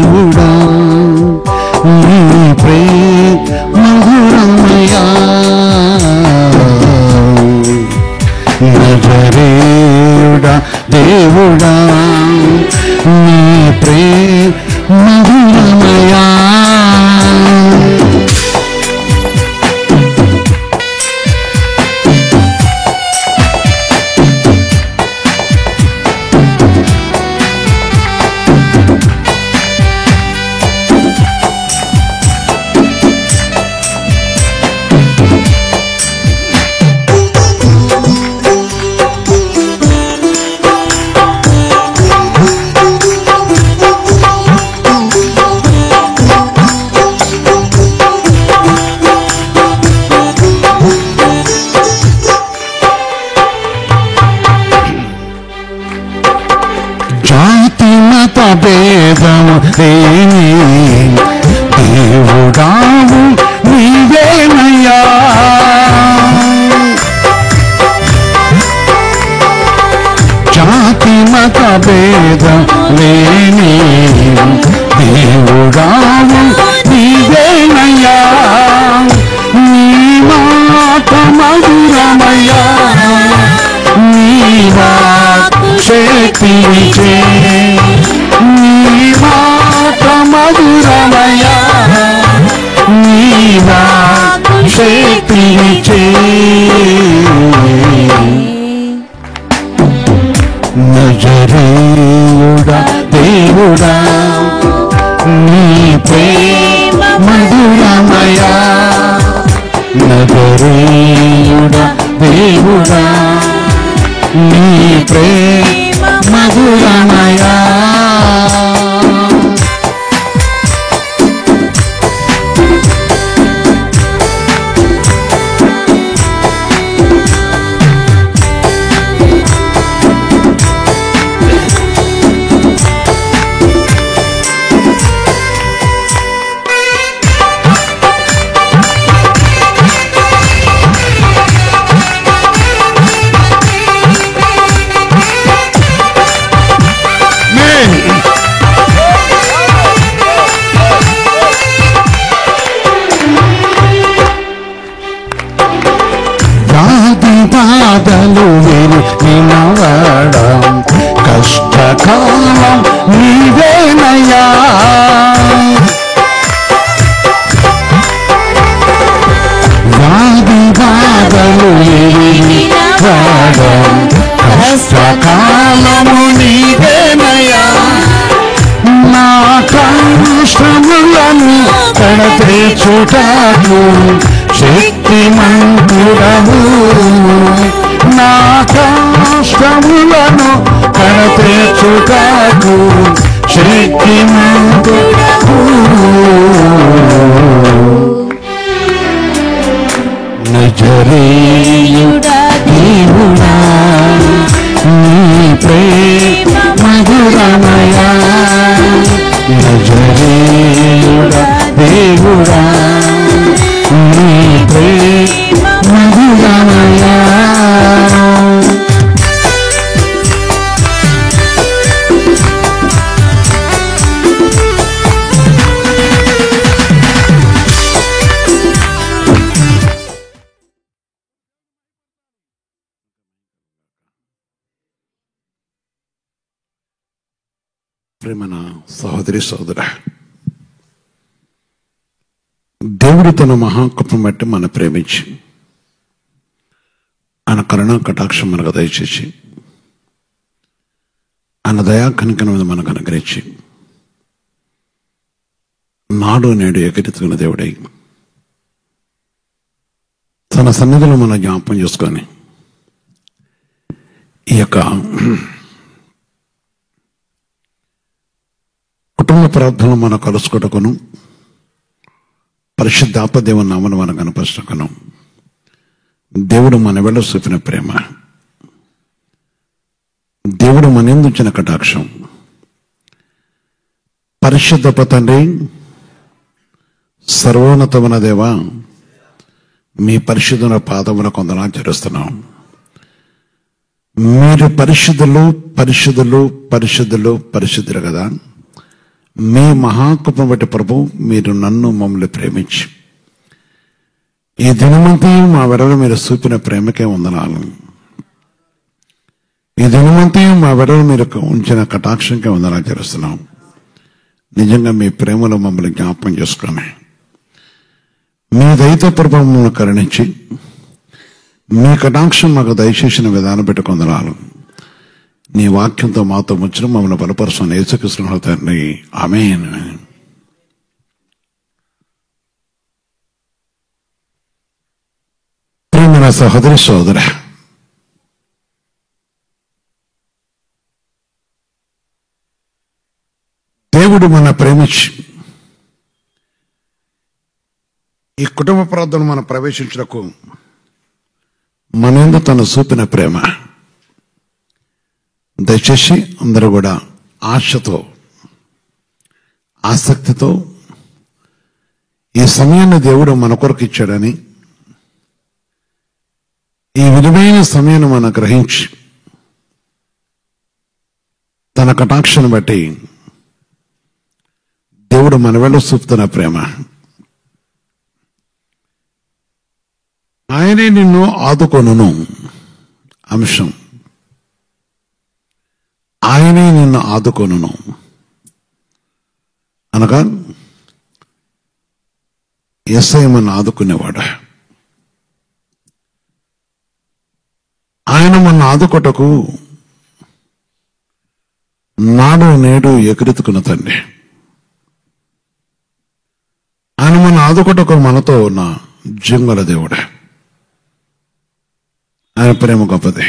దేవుడా నీ ప్రేమ మధురమయా నజరేయుడా దేవుడా నీ ప్రేమ మధురమయా భేదము లేని దేవుడావు నీవేనయ్యా జాతి మత భేదం లేని దేవుడావు నీవేనయ్యా నీ మాట మధురమయ్యా నీ వాక్కు శక్తినిచ్చే నీ మాట మధురమయ్యా నీ వాక్కు శక్తినిచ్చే నజరేయుడా దేవుడా నీ ప్రేమ మధురమయ్యా నజరేయుడా దేవుడా నీ ప్రేమ మధురమయా బాధలు వినవడం కష్టకాలం నీవేనయ్యా వ్యాధి బాధలు వినవడం కష్టకాలము నీవేనయ్యా నా కష్టములను కడతీర్చుటకు శక్తిమంతుడవు నా కష్టములను కడతీర్చుటకు శక్తిమంతుడవు నజరేయుడా దేవుడా నీ ప్రేమ మధురమయా నజరేయుడా దేవుడా నీ ప్రేమ మధురమయా ప్రేమన సహోదరి సహోదర దేవుడు తన మహాకృపను బట్టి మనం ప్రేమించి ఆయన కరుణా కటాక్షం మనకు దయచేసి ఆయన దయా కనికరం మీద మనకు అనుగ్రహించి నాడు నేడు ఏకరీతిగా దేవుడై తన సన్నిధిలో మనం జ్ఞాపకం చేసుకొని ఈ యొక్క కుటుంబ ప్రార్థనలు మనం కలుసుకోటకును పరిశుద్ధాత్మ దేవుని నామమున మనం కనపరచుటకును దేవుడు మన వెంట చూపిన ప్రేమ, దేవుడు మన యందు ఉంచిన కటాక్షం, పరిశుద్ధ తండ్రి సర్వోన్నతమైన దేవా మీ పరిశుద్ధమైన పాదమున కొందనాలు చేరుస్తున్నాం. మీరు పరిశుద్ధులు పరిశుద్ధులు పరిశుద్ధులు పరిశుద్ధులు కదా. మీ మహాకృపను బట్టి ప్రభు మీరు నన్ను మమ్మల్ని ప్రేమించి ఈ దినమంతయు మా వెడల మీరు చూపిన ప్రేమకే వందనాలు. ఈ దినమంతయు మా వెడల మీరు ఉంచిన కటాక్షంకే వందనాలు చేస్తున్నాం. నిజంగా మీ ప్రేమలో మమ్మల్ని జ్ఞాపకం చేసుకుని మీ దయతో ప్రభావమును కరుణించి మీ కటాక్షం మాకు దయచేసిన విధానం పెట్టి కొందనాలు. నీ వాక్యంతో మాతో ముచ్చిన మమ్మల్ని బలపరుస్తున్న యేసుక్రీస్తు తండ్రి, ఆమేన్. ప్రియమైన సహోదరి సోదర, దేవుడు మన ప్రేమించి ఈ కుటుంబ ప్రార్థన మనం ప్రవేశించడానికి మనందు తను చూపిన ప్రేమ దయచేసి అందరూ కూడా ఆశతో ఆసక్తితో ఈ సమయాన్ని దేవుడు మన కొరకు ఇచ్చాడని, ఈ విలువైన సమయాన్ని మనం గ్రహించి తన కటాక్షను బట్టి దేవుడు మన వెంట చూపుతున్న ప్రేమ, ఆయనే నిన్ను ఆదుకొనును అంశం. ఆయనే నిన్ను ఆదుకొనును అనగా యేసయ్య మనల్ని ఆదుకునేవాడు. ఆయన మన ఆదుకొటకు నాడు నేడు ఎగురెత్తుకున్న తండ్రి. ఆయన మన ఆదుకొటకు మనతో ఉన్న జీవగల దేవుడు. ఆయన ప్రేమ గొప్పది.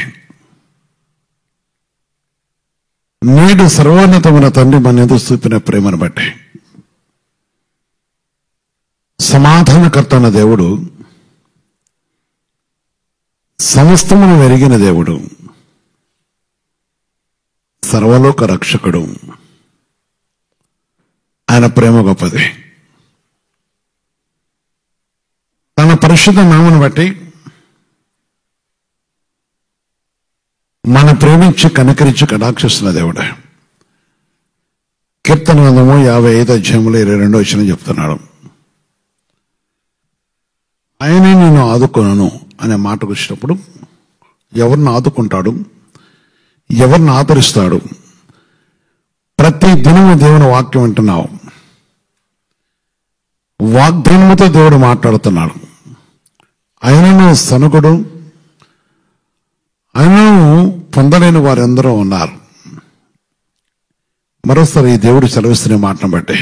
నేడు సర్వోన్నతమైన తండ్రి మన ఎదురు చూపిన ప్రేమను బట్టి సమాధానకర్త అన్న దేవుడు, సమస్తమును వెరిగిన దేవుడు, సర్వలోక రక్షకుడు. ఆయన ప్రేమ గొప్పది. తన పరిశుద్ధ నామను బట్టి మన ప్రేమించి కనకరించి కటాక్షిస్తున్న దేవుడు. కీర్తన గ్రంథము 55:22 చెప్తున్నాడు, ఆయనే నేను ఆదుకొనను అనే మాటకు వచ్చినప్పుడు ఎవరిని ఆదుకుంటాడు, ఎవరిని ఆదరిస్తాడు? ప్రతి దినము దేవుని వాక్యం వింటున్నావు. వాగ్దానముతో దేవుడు మాట్లాడుతున్నాడు. ఆయనను సనుగుడు, ఆయనను పొందలేని వారెందరో ఉన్నారు. మరోసారి ఈ దేవుడు సెలవిస్తున్న మాటను బట్టి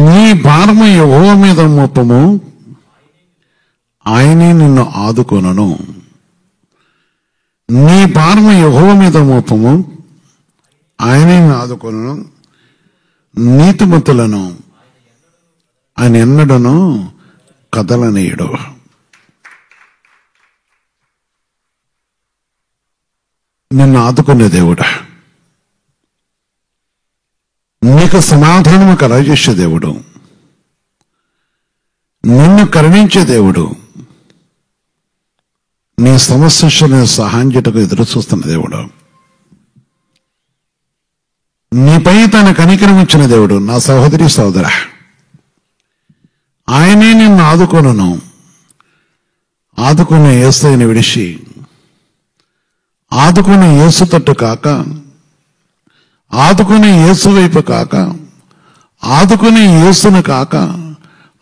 నీ భారము యెహోవా మీద మోపము, ఆయనే నిన్ను ఆదుకొనును. నీ భారము యెహోవా మీద మోపము, ఆయనే నిన్ను ఆదుకొనును. నీతిమంతులను ఆయన ఎన్నడను కదలనీయుడు. నిన్ను ఆదుకునే దేవుడు, నీకు సమాధానము కలగజేసే దేవుడు, నిన్ను కరుణించే దేవుడు, నీ సమస్యను సహాయం చేయటకు ఎదురు చూస్తున్న దేవుడు, నీపై తన కనికరం ఇచ్చిన దేవుడు. నా సహోదరి సహోదర, ఆయనే నిన్ను ఆదుకొనును. ఆదుకునే యేసయ్యను విడిచి ఆదుకునే యేసు తట్టు కాక, ఆదుకునే యేసు వైపు కాక, ఆదుకునే యేసును కాక,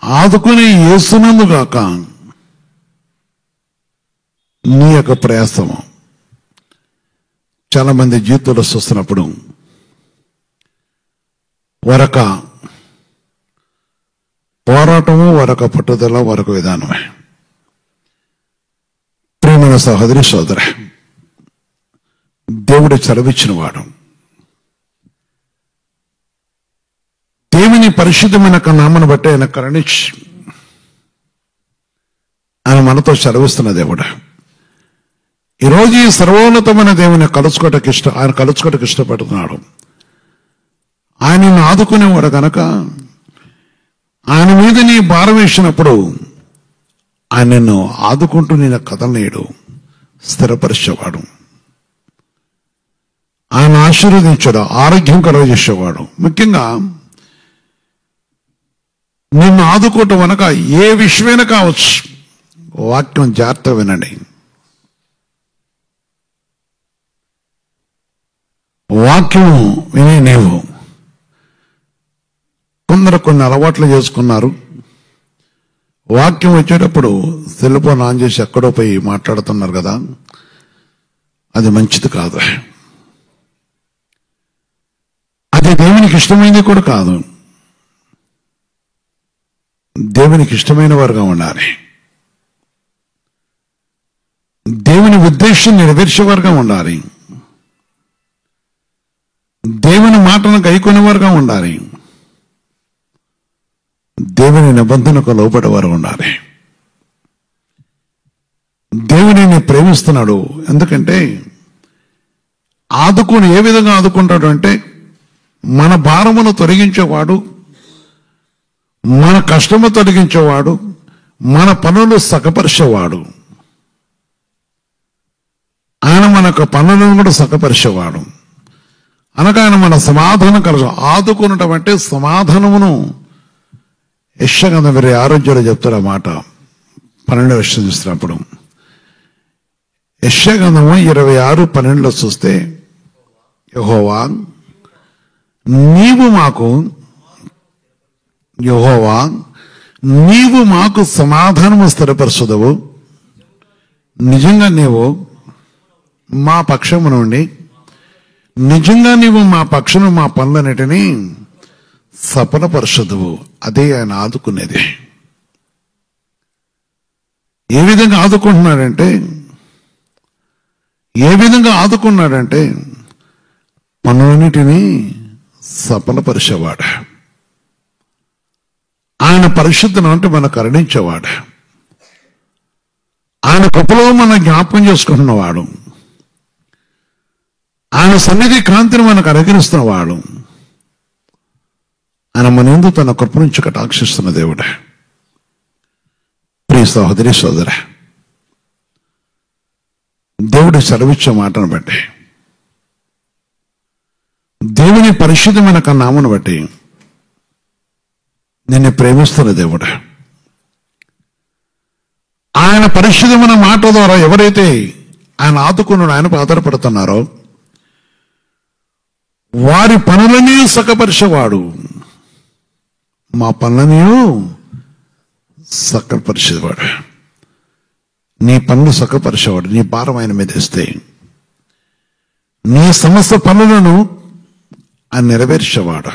ఆదుకునే యేసునందు కాక నీ యొక్క ప్రయాసము. చాలా మంది జీవితంలో చూస్తున్నప్పుడు వరక పోరాటము, వరక పట్టుదల, వరక విధానమే. ప్రియమైన సహోదరి సోదర, దేవుడు చలవిచ్చిన వాడు. దేవుని పరిశుద్ధమైన నామను బట్టి ఆయన కరుణించి ఆయన మనతో చలవిస్తున్న దేవుడు. ఈరోజు ఈ సర్వోన్నతమైన దేవుని ఆయన కలుసుకోవటానికి ఇష్టపడుతున్నాడు. ఆయన నిన్ను ఆదుకునేవాడు కనుక ఆయన మీద నీ భారం వేసినప్పుడు ఆయన నిన్ను ఆదుకుంటూ నేను కదలనేడు. స్థిరపరిచేవాడు, ఆయన ఆశీర్వదించాడు, ఆరోగ్యం కలుగజేసేవాడు. ముఖ్యంగా నిన్ను ఆదుకోవటం వెనక ఏ విషయమైనా కావచ్చు, వాక్యం జాగ్రత్త వినండి. వాక్యం విని నీవు కొందరు కొన్ని అలవాట్లు చేసుకున్నారు. వాక్యం వచ్చేటప్పుడు సెల్ ఫోన్ ఆన్ చేసి ఎక్కడో పోయి మాట్లాడుతున్నారు కదా, అది మంచిది కాదు. అది దేవునికి ఇష్టమైనది కూడా కాదు. దేవునికి ఇష్టమైన వారుగా ఉండాలి, దేవుని ఉద్దేశం నెరవేర్చేవారుగా ఉండాలి, దేవుని మాటను గైకొనేవారుగా ఉండాలి, దేవుని నిబంధనకు లోబడేవారు ఉండాలి. దేవుని ప్రేమిస్తున్నాడు. ఎందుకంటే ఆదుకుని ఏ విధంగా ఆదుకుంటాడు అంటే, మన భారమును తొలగించేవాడు, మన కష్టము తొలగించేవాడు, మన పనులు సగపరిచేవాడు. ఆయన మనకు పనులను కూడా సగపరిచేవాడు. అనగా ఆయన మన సమాధానం కలుగు ఆదుకునటం అంటే సమాధానమును. యెషయా 6 చెప్తారు ఆ మాట. 12 వర్షం చూస్తున్నప్పుడు యెషయా 26:12 చూస్తే, యెహోవా నీవు మాకు సమాధానము స్థిరపరచుదవు. నిజంగా నీవు మా పక్షము నుండి, నిజంగా నీవు మా పక్షము మా పనులన్నిటినీ సఫలపరచుదువు. అదే ఆయన ఆదుకునేది. ఏ విధంగా ఆదుకున్నాడంటే పనులన్నిటినీ సఫలపరిచేవాడు. ఆయన పరిశుద్ధను అంటే మనకు కరుణించేవాడు. ఆయన కృపలో మన జ్ఞాపకం చేసుకుంటున్నవాడు. ఆయన సన్నిధి కాంతిని మనకు అనుగ్రహిస్తున్నవాడు. ఆయన మన యందు తన కృప నుంచి కటాక్షిస్తున్న దేవుడు. ప్రియ సహోదరి సోదర, దేవుడు సెలవిచ్చే మాటను బట్టి, దేవుని పరిశుద్ధమైన నామను బట్టి నిన్ను ప్రేమిస్తున్న దేవుడు. ఆయన పరిశుద్ధమైన మాట ద్వారా ఎవరైతే ఆయన ఆదుకున్నాడో, ఆయనకు ఆధారపడుతున్నారో, వారి పనులని సకపరిచేవాడు. మా పనులని సకపరిచేవాడు. నీ పనులు సకపరిచేవాడు. నీ భారం ఆయన మీద వేస్తే నీ సమస్త పనులను ఆయన నెరవేర్చేవాడు.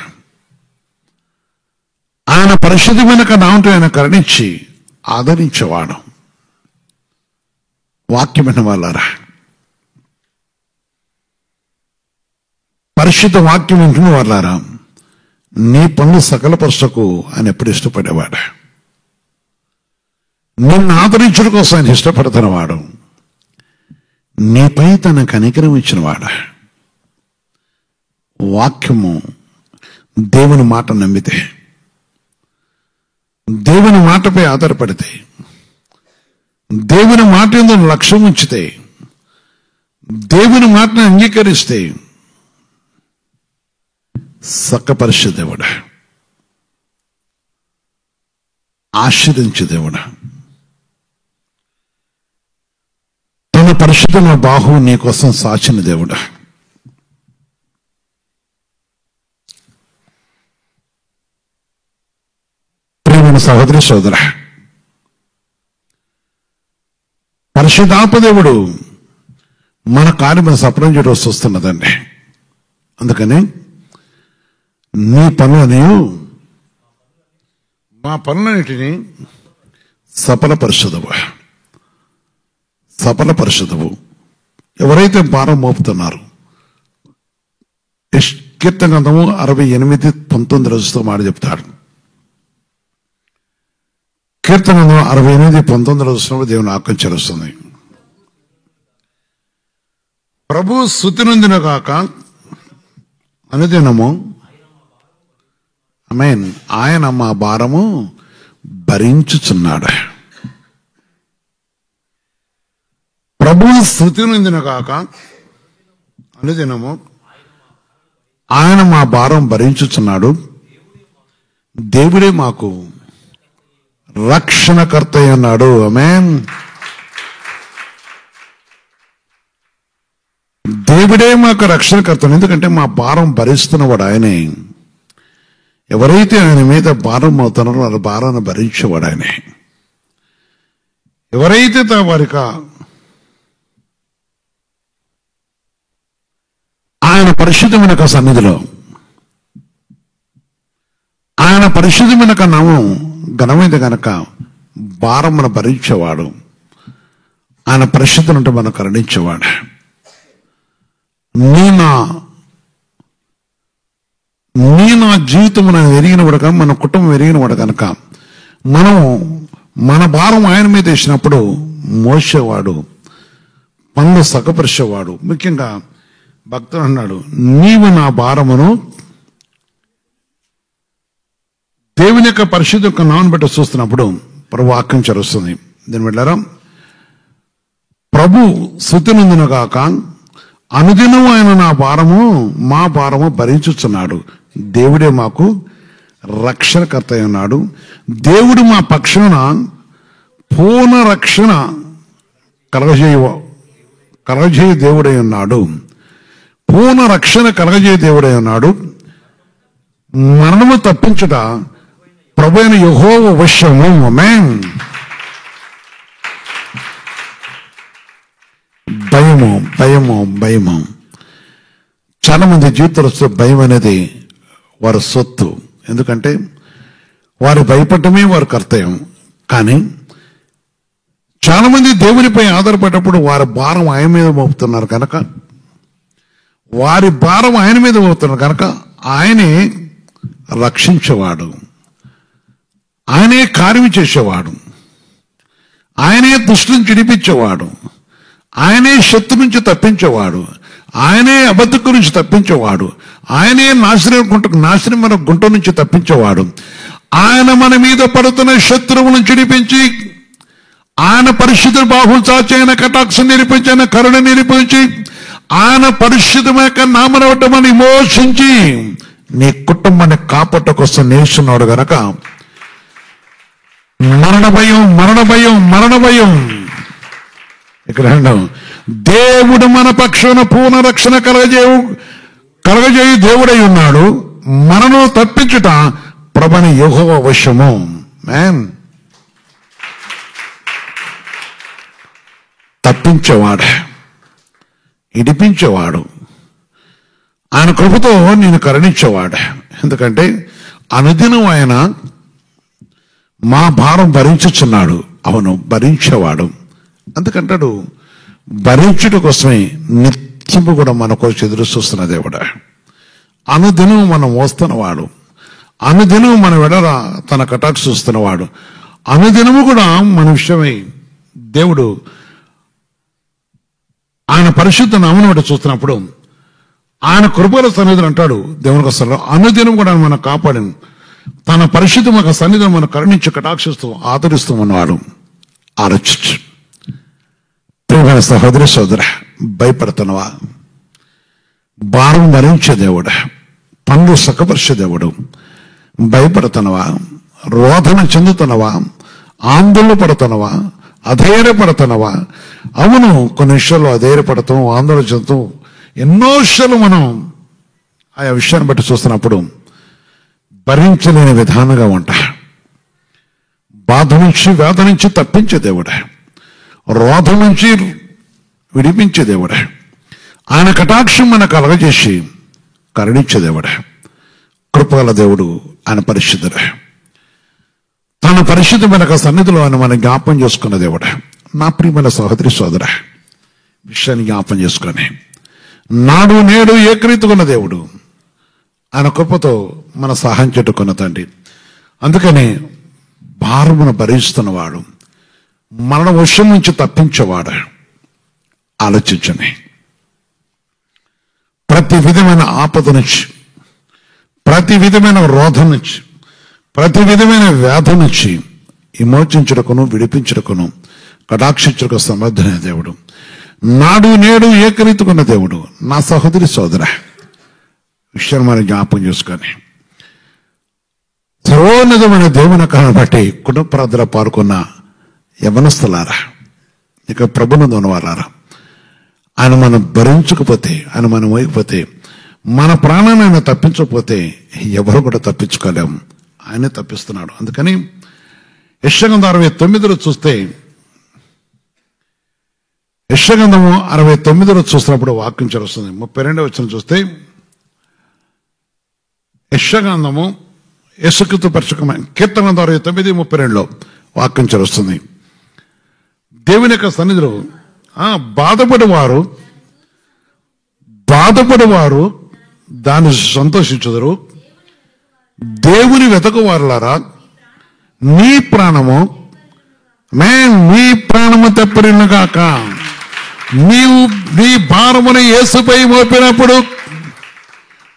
ఆయన పరిశుద్ధమైన నామంతో ఆయన కరుణించి ఆదరించేవాడు. వాక్యమైన వాళ్ళారా, పరిశుద్ధ వాక్యం వింటున్న వాళ్ళారా, నీ పనులు సకలపరచకు అని ఎప్పుడు ఇష్టపడేవాడు. నిన్ను ఆదరించడం కోసం ఆయన ఇష్టపడుతున్నవాడు. నీపై తన కనికరం ఇచ్చినవాడు. వాక్యము దేవుని మాట నమ్మితే, దేవుని మాటపై ఆధారపడితే, దేవుని మాట యందు లక్ష్యం ఉంచితే, దేవుని మాటను అంగీకరిస్తే సక్కపరిచే దేవుడు, ఆశీర్వదించే దేవుడు. తన పరిశుద్ధమైన బాహువు నీ కోసం సాచిన దేవుడు. ప్రియమైన సహోదరి సోదర, పరిశుద్ధాత్మ దేవుడు మన కార్యమైన సఫలం చేయడం వస్తున్నదండి. అందుకని నీ పనులని, మా పనులన్నిటినీ సఫలపరచుదవు. ఎవరైతే భారం మోపుతున్నారు, కీర్తన గ్రంథము 68:19 మాట చెప్తాడు. కీర్తన గ్రంథం 68:19 దేవుని ఆజ్ఞ చెలుస్తుంది. ప్రభు స్తుతి నొందిన గాక అనుదినము, ఆమేన్, ఆయన మా భారము భరించుచున్నాడు. ప్రభువు స్తుతి నొందిన కాక అనుదినము ఆయన మా భారం భరించుచున్నాడు. దేవుడే మాకు రక్షణకర్త అన్నాడు. ఆమేన్. దేవుడే మాకు రక్షణకర్త. ఎందుకంటే మా భారం భరిస్తున్నవాడు ఆయనే. ఎవరైతే ఆయన మీద భారం అవుతున్నారో వాళ్ళ భారాన్ని భరించేవాడు ఆయనే. ఎవరైతే వారిక ఆయన పరిశుద్ధమైన సన్నిధిలో ఆయన పరిశుద్ధమైన నామం ఘనమైంది గనక భారమును భరించేవాడు. ఆయన పరిశుద్ధులంటే మనం కరుణించేవాడు. నీ నా జీవితం ఎరిగినవాడు కనుక, మన కుటుంబం ఎరిగినవాడు కనుక మనం మన భారం ఆయన మీద వేసినప్పుడు మోసేవాడు, పనులు సగపరిచేవాడు. ముఖ్యంగా భక్తుడు అన్నాడు, నీవు నా భారమును దేవుని యొక్క పరిశుద్ధ యొక్క నామమును బట్టి చూస్తున్నప్పుడు ప్రభు వాక్యం చరుస్తుంది. దీని వెళ్ళారా, ప్రభు స్తుతి నొందిన గాక అనుదినం ఆయన మా భారము భరించుచున్నాడు. దేవుడే మాకు రక్షణకర్త అయి ఉన్నాడు. దేవుడు మా పక్షాన పూర్ణ రక్షణ కలగజేయ దేవుడై ఉన్నాడు. పూర్ణ రక్షణ కలగజేయ దేవుడై ఉన్నాడు. మరణము తప్పించుట ప్రభు అయిన యెహోవా వశము. ఆమేన్. భయము చాలా మంది జీవితంలో భయం అనేది వారి సొత్తు. ఎందుకంటే వారు భయపడటమే వారి కర్తవ్యం. కానీ చాలా మంది దేవునిపై ఆధారపడేటప్పుడు వారి భారం ఆయన మీద మోపుతున్నారు కనుక ఆయనే రక్షించేవాడు, ఆయనే కార్యం చేసేవాడు, ఆయనే దుష్టుని చిడిపించేవాడు, ఆయనే శత్రు నుంచి తప్పించేవాడు, ఆయనే అబద్ధకు నుంచి తప్పించేవాడు, ఆయనే నాశనమైన గుంట నుంచి తప్పించేవాడు. ఆయన మన మీద పడుతున్న శత్రువులను చిడిపించి ఆయన పరిశుద్ధ బాహులు చాచి ఆయన కటాక్షం నిరూపించి ఆయన కరుణ నిరూపించి ఆయన పరిశుద్ధమైన నామనవటమని మోసించి నీ కుటుంబాన్ని కాపాడటకోసం నేర్చున్నాడు గనక మరణ భయం ఇక్కడ దేవుడు మన పక్షాన పూర్ణ రక్షణ కలగజేయు దేవుడై ఉన్నాడు. మనను తప్పించుట ప్రభుని యెహోవా వశము. తప్పించేవాడు, ఇడిపించేవాడు, ఆయన కృపతో నేను కరుణించేవాడు. ఎందుకంటే అనుదినం ఆయన మా భారం భరించుచున్నాడు. అవును, భరించేవాడు. అందుకంటాడు భరించుట కోసమే నిత్యము కూడా మన కోసం ఎదురు చూస్తున్న దేవుడు. అనుదినం మనం మోస్తున్నవాడు, అనుదినం మన వెడల తన కటాక్ష చూస్తున్నవాడు, అనుదినము కూడా మన విషయమై దేవుడు ఆయన పరిశుద్ధ నామమును బట్టి చూస్తున్నప్పుడు ఆయన కృపల సన్నిధిని అంటాడు దేవునికి వస్తారు. అనుదినం కూడా మనం కాపాడిన తన పరిశుద్ధ సన్నిధిని మనం కరుణించి కటాక్షిస్తూ ఆదరిస్తూ ఉన్నవాడు. ఆలోచించు ప్రియమైన సహోదరి సోదర, భయపడుతున్నవా? భారం భరించే దేవుడు, పనులు సకపరిచే దేవుడు. భయపడుతున్నవా? రోదన చెందుతున్నవా? ఆందోళన పడుతున్నవా? అధైర్యపడుతున్నవా? అవును, కొన్ని విషయాల్లో అధైర్యపడతాం, ఆందోళన చెందుతాం. ఎన్నో విషయాలు మనం ఆయా విషయాన్ని బట్టి చూస్తున్నప్పుడు భరించలేని విధానంగా ఉంటా. బాధ నుంచి వేద నుంచి తప్పించే దేవుడే, రోధం నుంచి విడిపించే దేవుడే, ఆయన కటాక్షం మనకు కలగజేసి కరుణించే దేవుడే, కృపగల దేవుడు, ఆయన పరిశుద్ధుడే. తన పరిశుద్ధమైన సన్నిధిలో ఆయన మనం జ్ఞాపం చేసుకున్న దేవుడే. నా ప్రియమైన సహోదరి సోదర, విషయాన్ని జ్ఞాపం చేసుకొని నాడు నేడు ఏకరీతికున్న దేవుడు, ఆయన కృపతో మన సహాయం చెట్టుకున్న తండ్రి. అందుకని భారమును భరిస్తున్నవాడు, మరణ వశం నుంచి తప్పించేవాడు. ఆలోచించండి, ప్రతి విధమైన ఆపద నుంచి, ప్రతి విధమైన రోధం నుంచి, ప్రతి విధమైన వ్యాధి నుంచి విమోచించుటకును విడిపించుటకును కటాక్షించుటకు సమర్థుడైన దేవుడు. నాడు నేడు ఏకరీతికున్న దేవుడు. నా సహోదరి సోదర, విషయాన్ని మనం జ్ఞాపకం చేసుకొని సర్వోన్నతమైన దేవుని కారణం బట్టి కుటుంబ ప్రార్థన పాల్గొన్న యవనస్తులారా, ఇక ప్రభునందు ఉన్నవారారా, ఆయన మనం భరించకపోతే, ఆయన మనం మోయకపోతే, మన ప్రాణాన్ని ఆయన తప్పించకపోతే ఎవరు కూడా తప్పించుకోలేము. ఆయనే తప్పిస్తున్నాడు. అందుకని యెషయా 69 చూస్తే, యెషయా 69 చూసినప్పుడు వాక్యం చదువుతుంది. 32వ వచనం చూస్తే, యెషయా యేసుక్రీస్తు పరిశుద్ధమైన కీర్తన 69:32 వాక్యం చదువుతుంది. దేవుని యొక్క సన్నిధిలో బాధపడేవారు దాన్ని సంతోషించుదురు. దేవుని వెతకువారులారా, నీ ప్రాణము తెప్పరినగాక. నీ భారమును యేసుపై మోపినప్పుడు,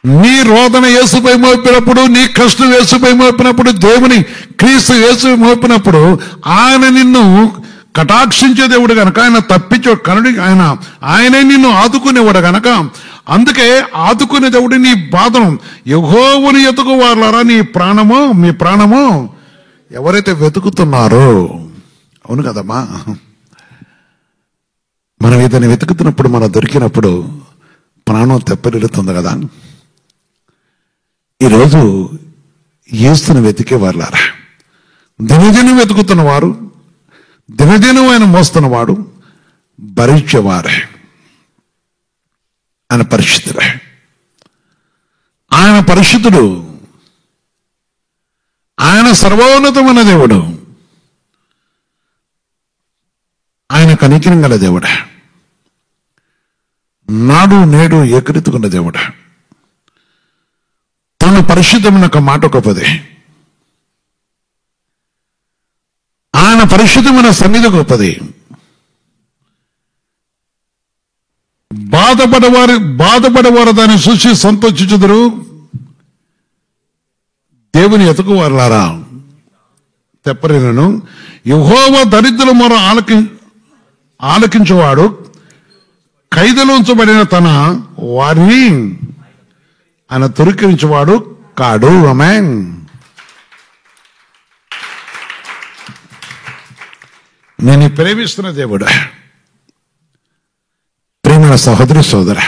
నీ రోదన యేసుపై మోపినప్పుడు, నీ కష్టం యేసుపై మోపినప్పుడు, దేవుని క్రీస్తు యేసు మోపినప్పుడు ఆయన నిన్ను కటాక్షించే దేవుడు గనక, ఆయన తప్పించే కనుడి ఆయనే నిన్ను ఆదుకునేవాడు గనక, అందుకే ఆదుకునే దేవుడు నీ బాధను యెహోవాను ఎతుకువారులారా, మీ ప్రాణము ఎవరైతే వెతుకుతున్నారో. అవును కదమ్మా, మనం ఇతన్ని వెతుకుతున్నప్పుడు, మనం దొరికినప్పుడు ప్రాణం తెప్పరిల్లుతుంది కదా. ఈరోజు యేసుని వెతికేవారులారా, దినదినం వెతుకుతున్నవారు, దినదినం ఆయన మోస్తున్నవాడు, భరించేవారే, ఆయన పరిశుద్ధుడే. ఆయన పరిశుద్ధుడు, ఆయన సర్వోన్నతమైన దేవుడు, ఆయన కనికరం గల దేవుడు, నాడు నేడు ఏకరీతికున్న దేవుడు. తన పరిశుద్ధమైన ఒక మాట గొప్పది, ఆయన పరిశుద్ధమైన సన్నిధి గొప్పది. బాధపడేవారు దాన్ని చూసి సంతోషించుదురు. దేవుని ఎతుకువారులారా తెప్పరినను. యెహోవా దరిద్రుల మొర ఆలకించువాడు, ఖైదులో ఉంచబడిన తన వారిని ఆయన తొలగించువాడు కాడు. ఆమేన్. నేను ప్రేమిస్తున్న దేవుడు, ప్రేమైన సహోదరి సోదర,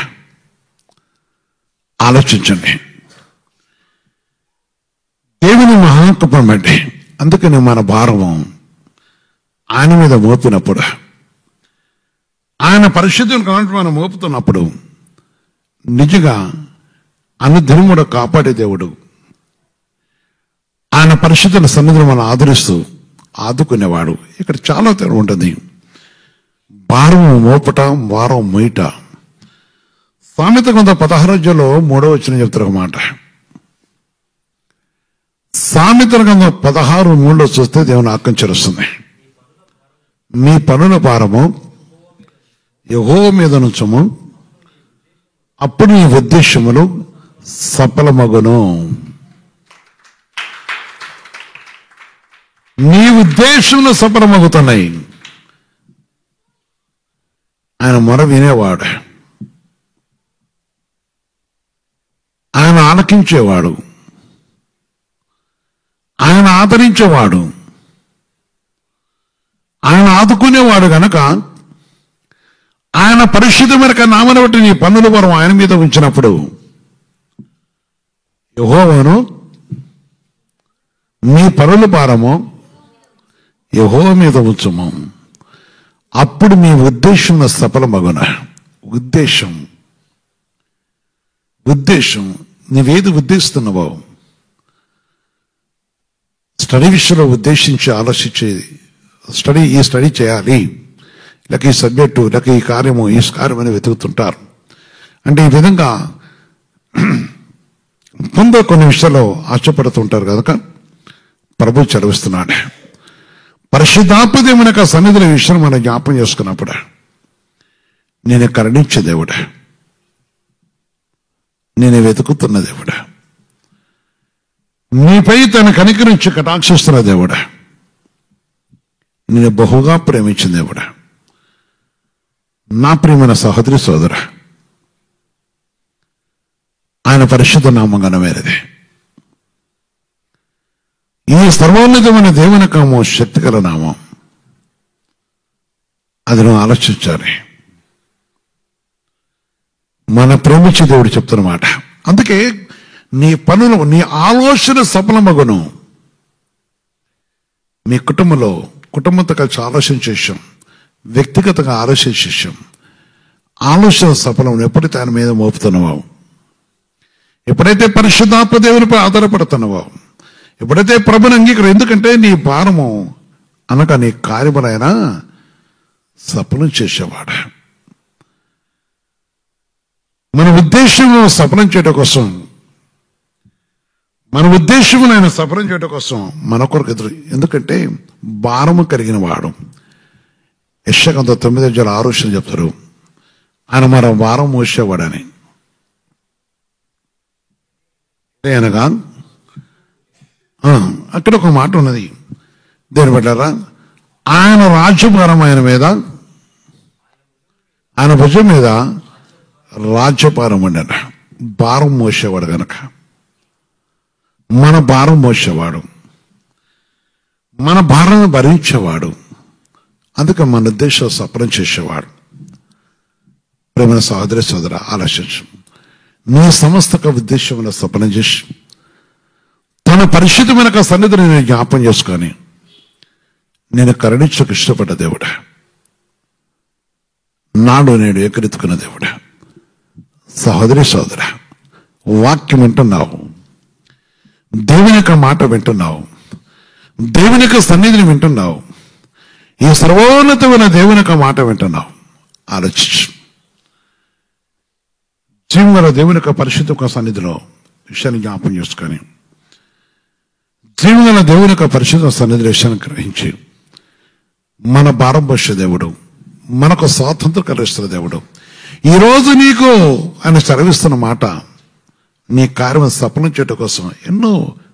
ఆలోచించండి. దేవుని మహాకృపను బట్టి, అందుకని మన భారము ఆయన మీద మోపినప్పుడు, ఆయన పరిశుద్ధుని కాబట్టి మనం మోపుతున్నప్పుడు, నిజంగా అనుదినముడు కాపాడే దేవుడు, ఆయన పరిశుద్ధుల సన్నిధిని మనం ఆదరిస్తూ ఆదుకునేవాడు. ఇక్కడ చాలా తేడా ఉంటుంది. భారం మోపట, భారం మొయ్యట. సామెత గ్రంథం 16 3వ వచనం చెప్తారు ఒక మాట. సామెత గ్రంథం 16:3 చూస్తే దేవుని ఆకాంక్షిస్తుంది. మీ పనుల భారము యెహోవా మీద నుంచము, అప్పుడు నీ ఉద్దేశములు సఫలమగును. నీ ఉద్దేశంలో సఫలమగుతున్నాయి. ఆయన మొర వినేవాడు, ఆయన ఆలకించేవాడు, ఆయన ఆదరించేవాడు, ఆయన ఆదుకునేవాడు గనక ఆయన పరిశుద్ధమైన నామను బట్టి నీ పన్నుల భారం ఆయన మీద ఉంచినప్పుడు, యెహోవాను నీ పనుల భారము యెహోవా మీద ఉంచుము, అప్పుడు మీ ఉద్దేశం సఫలమగున. ఉద్దేశం నీవేది ఉద్దేశిస్తున్నావో, స్టడీ విషయంలో ఉద్దేశించి ఆలోచించేది, ఈ స్టడీ చేయాలి, లేక ఈ సబ్జెక్టు, లేక ఈ కార్యము అని వెతుకుతుంటారు. అంటే ఈ విధంగా ముందు కొన్ని విషయాల్లో ఆశపడుతుంటారు కనుక ప్రభు చదివిస్తున్నాడు. పరిశుద్ధాత్మ యొక్క సన్నిధిలో విషయం మనం జ్ఞాపం చేసుకున్నప్పుడు, నేను కరుణించే దేవుడు, నేను వెతుకుతున్న దేవుడు, నీపై తన కనికరించి కటాక్షిస్తున్న దేవుడు, నేను బహుగా ప్రేమించిన దేవుడు, నా ప్రియమైన సహోదరి సోదర, ఆయన పరిశుద్ధ నామం ఘనమైనది. ఈ సర్వోన్నతమైన దేవుని నామం శక్తిగల నామం. అది నువ్వు ఆలోచించాలి. మన ప్రేమించే దేవుడు చెప్తున్నమాట. అందుకే నీ పనులు, నీ ఆలోచన సఫలమగును. మీ కుటుంబంతో కలిసి ఆలోచన చేసాం, వ్యక్తిగతంగా ఆలోచన చేసాం. ఆలోచన సఫలం ఎప్పుడైతే ఆయన మీద మోపుతున్నావో, ఎప్పుడైతే పరిశుద్ధాత్మ దేవునిపై ఆధారపడుతున్నావో, ఎప్పుడైతే ప్రభుని అంగీకరణ, ఎందుకంటే నీ భారము అనగా నీ కార్యములైన సఫలం చేసేవాడు. మన ఉద్దేశం సఫలం చేయడం కోసం, మన ఉద్దేశం ఆయన సఫలం చేయడం కోసం మన కొరకు ఎదురు. ఎందుకంటే భారము కలిగిన వాడు. యెషయా 9:6 చెప్తారు, ఆయన మన భారం మోసేవాడని. అనగా అక్కడ ఒక మాట ఉన్నది, దేని బట్టారా, ఆయన రాజ్యభారం ఆయన మీద, ఆయన భుజం మీద రాజ్యభారం ఉండట. భారం మోసేవాడు గనక మన భారం మోసేవాడు, మన భారాన్ని భరించేవాడు. అందుకే మన ఉద్దేశం సఫలం చేసేవాడు. ప్రేమ సహోదరి సోదర, ఆలోచించు. నీ సమస్త ఉద్దేశంలో సఫలం చేసి తన పరిశుద్ధమైన సన్నిధిని నేను జ్ఞాపం చేసుకొని నేను కరుణించకు ఇష్టపడ్డ దేవుడా, నాడు నేడు ఏకరెత్తుకున్న దేవుడా. సహోదరి సోదర, వాక్యం వింటున్నావు, దేవుని యొక్క మాట వింటున్నావు, దేవుని యొక్క సన్నిధిని వింటున్నావు, ఈ సర్వోన్నతమైన దేవుని యొక్క మాట వింటున్నావు. ఆలోచించు. జీవగల దేవుని యొక్క పరిశుద్ధ సన్నిధిలో విషయాన్ని జ్ఞాపం చేసుకొని, జీవగల దేవుని యొక్క పరిశుద్ధ సన్నిధిలో విషయాన్ని గ్రహించి, మన భారం పోసే దేవుడు, మనకు స్వాతంత్రం కలిగిస్తున్న దేవుడు, ఈరోజు నీకు ఆయన సెలవిస్తున్న మాట, నీ కార్యం సఫలం చేయడం కోసం ఎన్నో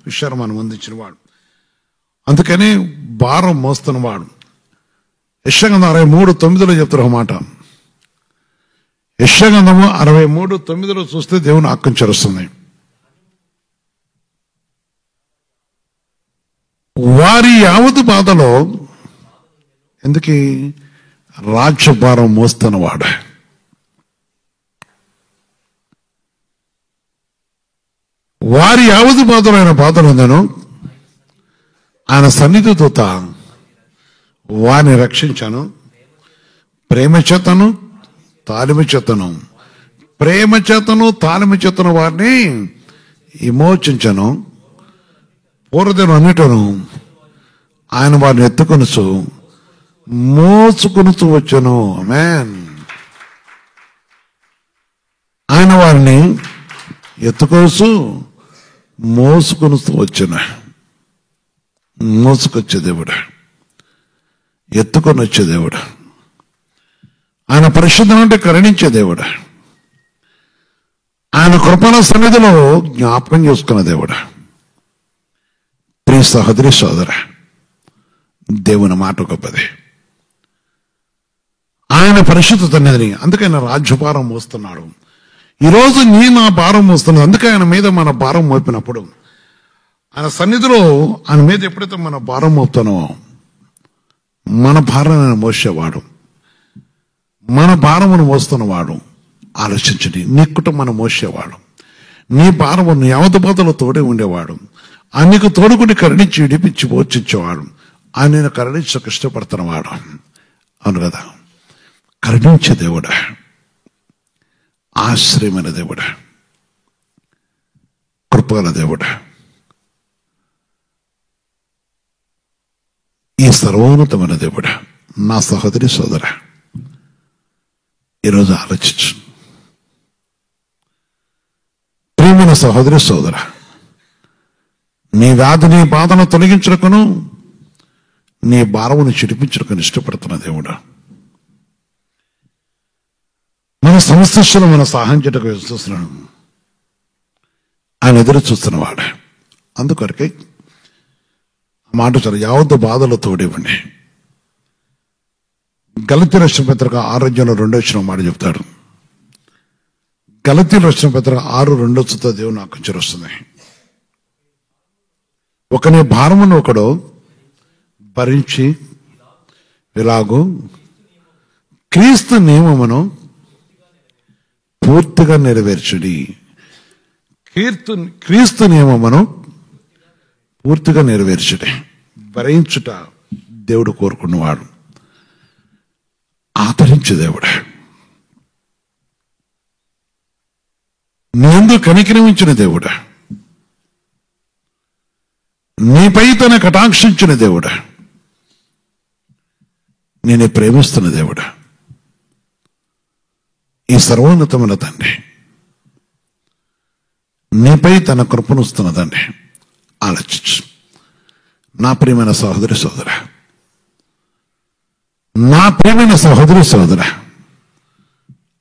విషయాలు మనం అందించిన వాడు. అందుకని భారం మోస్తున్నవాడు. యెషయా 63:9 చెప్తారు ఒక మాట. యెషయా 63:9 చూస్తే దేవుని ఆజ్ఞ చెరుస్తుంది. వారి యావత్ బాధలో, ఎందుకు రాజ్యభారం మోస్తున్నవాడు, వారి యావత్ బాధలు ఆయన బాధలు ఉందను, ఆయన సన్నిధి దూత వారిని రక్షించాను. ప్రేమ చేతను తాలిమ చేతను, ప్రేమ చేతను తాలిమ చేతను వారిని విమోచించను. పూర్వదినం అన్నిటను ఆయన వారిని ఎత్తుకొనుచు మోసుకొనుచు వచ్చాను. ఆమేన్. ఆయన వారిని ఎత్తుకొనుచు మోసుకొనుతూ వచ్చాను. మోసుకొచ్చే దేవుడు, ఎత్తుకొని వచ్చే దేవుడు, ఆయన పరిశుద్ధం అంటే కరుణించే దేవుడు, ఆయన కృపణ సన్నిధిలో జ్ఞాపకం చేసుకున్న దేవుడు. ప్రియ సహోదరి సోదర, దేవుని మాట గొప్పది. ఆయన పరిశుద్ధత అనేది, అందుకే ఆయన రాజ్యభారం మోస్తున్నాడు. ఈరోజు నా భారం మోస్తున్నాడు. అందుకే ఆయన మీద మన భారం మోపినప్పుడు, ఆయన సన్నిధిలో ఆయన మీద ఎప్పుడైతే మన భారం మోపుతానో, మన భారాన్ని మోసేవాడు, మన భారమును మోస్తున్నవాడు. ఆలోచించండి. నీ కుటుంబాన్ని మోసేవాడు, నీ భారమును యావత్ బాధలో తోడే ఉండేవాడు, ఆయనకు తోడుకుని కరుణించి విడిపించి పోషించేవాడు, ఆయన కరుణించక ఇష్టపడుతున్నవాడు. అవును కదా. కరుణించే దేవుడా, ఆశ్రయమైన దేవుడా, కృపగల దేవుడా, ఈ సర్వోన్నతమైన దేవుడా. నా సహోదరి సోదర, ఈరోజు ఆలోచించు. ప్రియమైన సహోదరి సోదర, నీ వ్యాధిని బాధను తొలగించుటకును నీ భారమును చిడిపించుటకును ఇష్టపడుతున్న దేవుడా. మన సమస్యలను మన సహాయం చేయటకు చూస్తున్నాడు. ఆయన ఎదురు చూస్తున్నవాడు. అందుకొరకే మాట చాలు, యావత్తు బాధలో తోడివ్వండి. గలతీ రాసిన పత్రిక 6:2 మాట చెప్తాడు. గలతీ రాసిన పత్రిక 6:2 దేవుడు నాకు వస్తుంది. ఒకని భారమును ఒకడు భరించి ఇలాగూ క్రీస్తు నియమమును పూర్తిగా నెరవేర్చుడి. క్రీస్తు నియమమును పూర్తిగా నెరవేర్చుడి. భరించుట దేవుడు కోరుకున్నవాడు, ఆదరించు దేవుడు. నీందు కనికరించిన దేవుడు, నీపై తన కటాక్షించిన దేవుడు, నేనే ప్రేమిస్తున్న దేవుడు, ఈ సర్వోన్నతమైన తండ్రి నీపై తన కృపనుస్తున్న తండ్రి. ఆలోచించు నా ప్రియమైన సహోదరి సోదర, నా ప్రియమైన సహోదరి సోదర,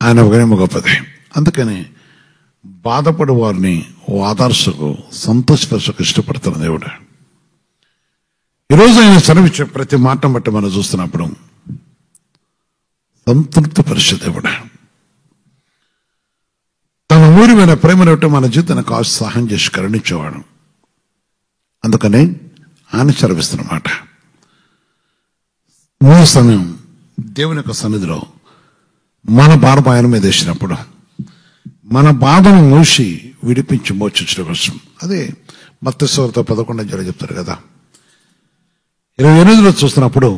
ఆయన ఒకరేమో గొప్పది. అందుకని బాధపడు వారిని ఓదార్చకు, సంతోషపరచకు ఇష్టపడుతున్న దేవుడు. ఈరోజు ఆయన సెలవిచ్చే ప్రతి మాట బట్టి మనం చూస్తున్నప్పుడు సంతృప్తి పరిచే దేవుడు. తన ఊరి మీద ప్రేమను బట్టి మన జీవితానికి కాస్త సహాయం చేసి కరుణించేవాడు. అందుకనే ఆయన సెలవిస్తున్నమాట. ఈ సమయం దేవుని యొక్క సన్నిధిలో మన భారం ఆయన మీద వేసినప్పుడు మన బాధను మూసి విడిపించి మోచించడం కోసం, అదే మత్తయి సువార్త 11 చెప్తారు కదా. 28 చూస్తున్నప్పుడు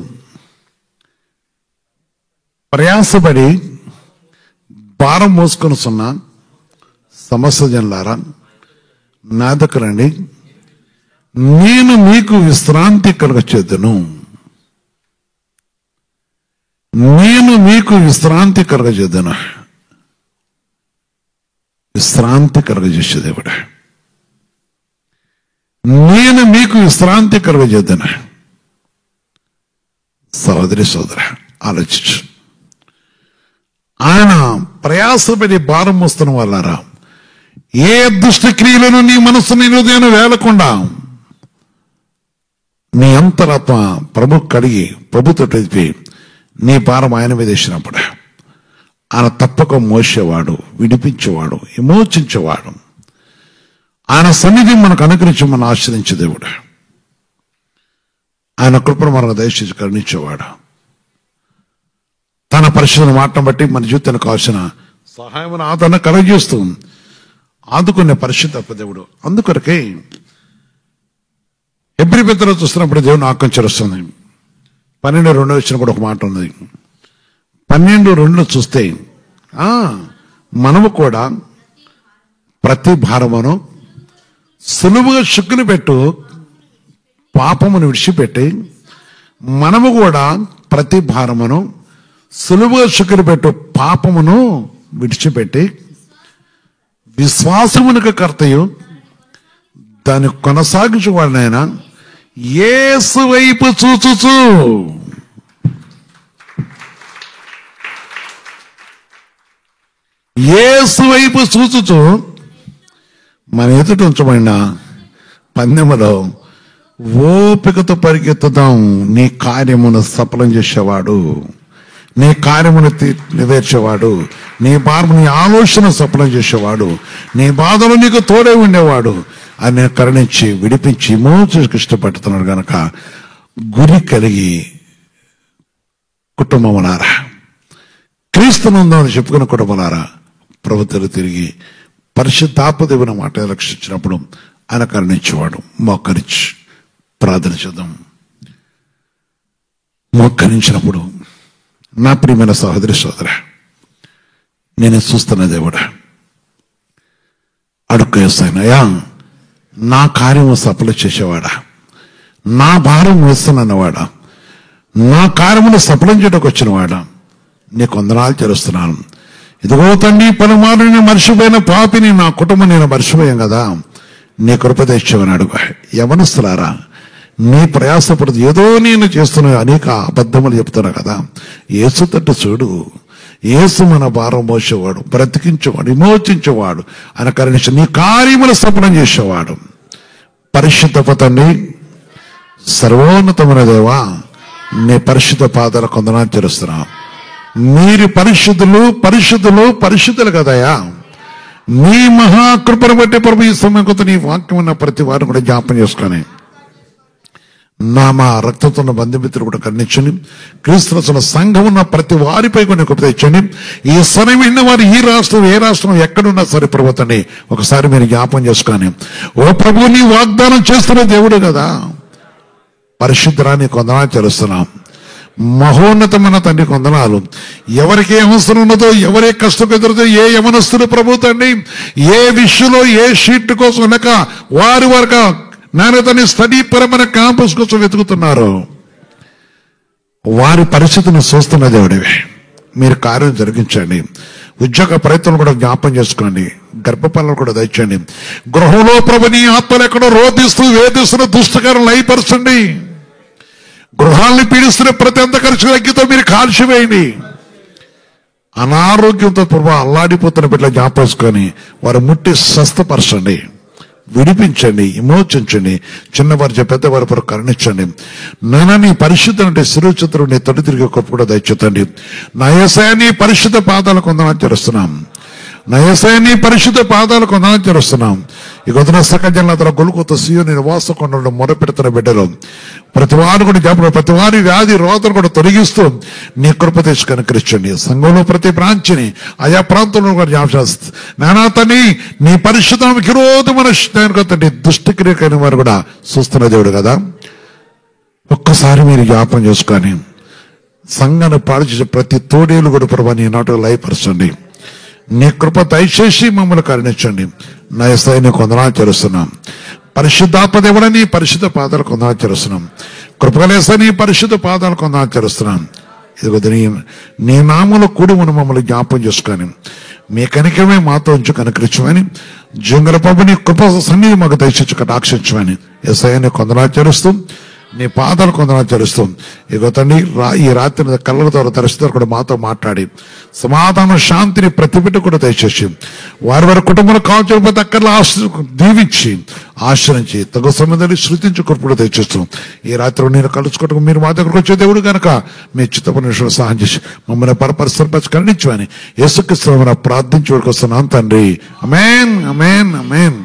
ప్రయాసపడి భారం మోసుకొని సున్నా సమస్త జనులారా నా దగ్గర రండి, నేను మీకు విశ్రాంతి కలుగచేద్దును. నేను మీకు విశ్రాంతి కలుగచేద్దును. విశ్రాంతి కలుగజేసే దేవుడు. నేను మీకు విశ్రాంతి కలుగజేద్దును. సహోదరి సోదర, ఆలోచించు. ఆయన ప్రయాసపడి భారం మోస్తున్న వాళ్ళారా, ఏ దుష్ట క్రియలను నీ మనస్సు నీ హృదయాన్ని వేలకుండా నీ అంతరాత్మ ప్రభు కడిగి ప్రభుతో తెలిపి నీ భారం ఆయన మీద వేసినప్పుడు ఆయన తప్పక మోసేవాడు, విడిపించేవాడు, విమోచించేవాడు. ఆయన సన్నిధి మనకు అనుగ్రహించి మనం ఆశ్రయించే దేవుడు. ఆయన కృపను మనకు దయచేసి కరుణించేవాడు. తన పరిశుద్ధ మాటను బట్టి మన జీవితానికి కావాల్సిన సహాయం ఆదరణ కలుగజేస్తూ ఆదుకునే పరిశుద్ధ దేవుడు. అందుకొరకే హెబ్రీ పత్రికలో చూస్తున్నప్పుడు దేవుని ఆకాంక్షలు వస్తుంది. 12:2 కూడా ఒక మాట ఉంది. 12:2 చూస్తే మనము కూడా ప్రతి భారమును సులువుగా శుక్కుని పెట్టు పాపమును విడిచిపెట్టి, మనము కూడా ప్రతి భారమును సులువుగా శుక్కుని పెట్టు పాపమును విడిచిపెట్టి విశ్వాసమునకు కర్తయు దాన్ని కొనసాగించేవాడినైనా యేసు వైపు చూచుచు యేసు వైపు చూచుచు మన ఎదుట ఉంచబడిన పందెములో ఓపికతో పరిగెత్తుదాం. నీ కార్యమును సఫలం చేసేవాడు, నీ కార్యమును నెరవేర్చేవాడు, నీ భారము నీ ఆలోచన సఫలం చేసేవాడు, నీ బాధలు నీకు తోడే ఉండేవాడు ఆయన కరుణించి విడిపించి మోచుకు ఇష్టపడుతున్నాడు. గనక గురి కలిగి కుటుంబములారా, క్రీస్తునందని చెప్పుకున్న కుటుంబలారా, ప్రభుత్వాలు తిరిగి పరిశుద్ధాత్మదేవుని మాట రక్షించినప్పుడు ఆయన కరుణించేవాడు. మోకరించి ప్రార్థన చేద్దాం. మోకరించినప్పుడు నా ప్రియమైన సహోదరి సోదర, నేను చూస్తున్న దేవుడా, అడుక్కు వేస్తానయ్యా, నా కార్యము సఫలం చేసేవాడా, నా భారం వేస్తున్నవాడా, నా కార్యమును సఫలం చేయడానికి వచ్చినవాడా, నీకు వందనాలు చెల్లిస్తున్నాను. ఇదిగో తండ్రి, పలుమారు నేను మర్చిపోయిన పాపిని, నా కుటుంబం నేను మర్చిపోయాం కదా, నీ కృప తెచ్చావని అడుగు. యవనస్తులారా, నీ ప్రయాసపడదు, ఏదో నేను చేస్తున్న అనేక అబద్ధములు చెప్తున్నా కదా, యేసు తట్టు చూడు. యేసు మన భారం మోసేవాడు, బ్రతికించేవాడు, విమోచించేవాడు, ఆయన కరుణించి నీ కార్యములు సఫలం చేసేవాడు. పరిశుద్ధ తండ్రి, సర్వోన్నతమైన దేవా, నీ పరిశుద్ధ పాదాలకు వందనాలు చెల్లిస్తున్నాం. మీరు పరిశుద్ధులు పరిశుద్ధులు పరిశుద్ధులు కదయా. నీ మహాకృపను బట్టి ప్రభు ఈ సమయం కొత్త నీ వాక్యం ఉన్న ప్రతి వారిని కూడా జ్ఞాపం చేసుకొని మా రక్తంతో ఉన్న బంధుమిత్రులు కూడా కరుణించండి. క్రీస్తు సంఘం ఉన్న ప్రతి వారిపై కొన్ని కృప తెచ్చండి. ఈ సమయం విన్న వారు ఈ రాష్ట్రం ఏ రాష్ట్రం ఎక్కడున్నా సరే ప్రభుత్వాన్ని ఒకసారి మీరు జ్ఞాపం చేసుకొని, ఓ ప్రభు నీ వాగ్దానం చేస్తున్న దేవుడు కదా, పరిశుద్ధరాన్ని కొందనాలు చెల్లిస్తున్నాం. మహోన్నతమైన తండ్రి కొందనాలు. ఎవరికి ఏ అవసరం ఉన్నదో, ఎవరే కష్టం ఎదురుతో, ఏ యవనస్తులు ప్రభు తండ్రి ఏ విషయంలో ఏ షీట్ కోసం లేక వారి వరకు నాణ్యతని స్టడీ పరమైన క్యాంపస్ కోసం వెతుకుతున్నారు, వారి పరిస్థితిని చూస్తున్న దేవుడివే. మీరు కార్యం జరిగించండి. ఉద్యోగ ప్రయత్నం కూడా జ్ఞాపం చేసుకోండి. గర్భపాలను కూడా దయచండి. గృహంలో ప్రభు నీ ఆత్మలు ఎక్కడో రోధిస్తూ వేధిస్తున్న దుష్టకారం లయపరచండి. గృహాల్ని పీడిస్తున్న ప్రతి అంధకరిచిన అగ్గితో మీరు కాల్చివేయండి. అనారోగ్యంతో ప్రభు అల్లాడిపోతున్న బిడ్డలు జ్ఞాపేసుకొని వారు ముట్టి స్వస్థపరచండి, విడిపించండి, విమోచించండి. చిన్నవారు పెద్దవారి కొరకు కరుణించండి. నాన్న నీ పరిశుద్ధ అంటే శిరోచిత్రం నీ తొలి తిరిగి గొప్ప కూడా దయచేతండి. నా యేసయ్య నీ పరిశుద్ధ పాదాలకు వందనాలు చేస్తున్నాం. నా యేసయ్య నీ పరిశుద్ధ పాదాలకు వందనాలు చేస్తున్నాం. ఈ గొంతున సకజల గొలుకొత్త సీయోని నివాసకుండా మొరపెడుతున్న బిడ్డలు ప్రతి వారు కూడా జ్ఞాపకం, ప్రతి వారి వ్యాధి రోదన కూడా తొలగిస్తూ నీ కృప తెచ్చి కనుకరించండి. సంఘంలో ప్రతి బ్రాంచ్ని ఆయా ప్రాంతంలో కూడా జ్ఞాపకం నానా తని నీ పరిశుద్ధానికి విరోధమైన తండ్రి దుష్టక్రియకైన వారు కూడా చూస్తున్న దేవుడు కదా. ఒక్కసారి మీరు జ్ఞాపకం చేసుకొని సంఘాన్ని పాడు చేసే ప్రతి తోడేలు కూడా ప్రభావ నీ నాటకు లయపరచండి. నీ కృప దయచేసి మమ్మల్ని కరుణించండి. నా యేసయ్య నీకు వందనాలు చేస్తున్నాం. పరిశుద్ధాత్మ దేవుడా నీ పరిశుద్ధ పాదాలకు వందనాలు చేస్తున్నాం. కృపగలేస నీ పరిశుద్ధ పాదాలకు వందనాలు చేస్తున్నాం. ఇదిగో నీ నామములో కూడి ఉన్న మమ్మల్ని జ్ఞాపం చేసుకొని మీ కనికమే మాతో ఉంచి కనుకరించమని, జంగల ప్రభు నీ కృప సన్నిధి మాకు దయచేసి కటాక్షించమని యేసయ్య నీకు వందనాలు చేస్తూ నీ పాదాలు కొందనాలు చేస్తూ ఇగో తండ్రి ఈ రాత్రి కళ్ళ ద్వారా దర్శితో కూడా మాతో మాట్లాడి సమాధానం శాంతిని ప్రతి బిడ్డ కూడా దయచేసి వారి వారి కుటుంబంలో కావచ్చు ప్రతి అక్కర్లో దీవించి ఆశ్రయించి తగు సంబంధాన్ని శృతించి కృపడు తెచ్చిస్తూ ఈ రాత్రి నేను కలుసుకోవడం మీరు మా దగ్గరకు వచ్చే దేవుడు కనుక మీ చిత్తపని సహాయం చేసి మమ్మల్ని పరపరిస్థితి కరుణించమని యేసుక్రీస్తు ప్రార్థించి వరకు వస్తున్నాను తండ్రి. ఆమేన్, ఆమేన్, ఆమేన్.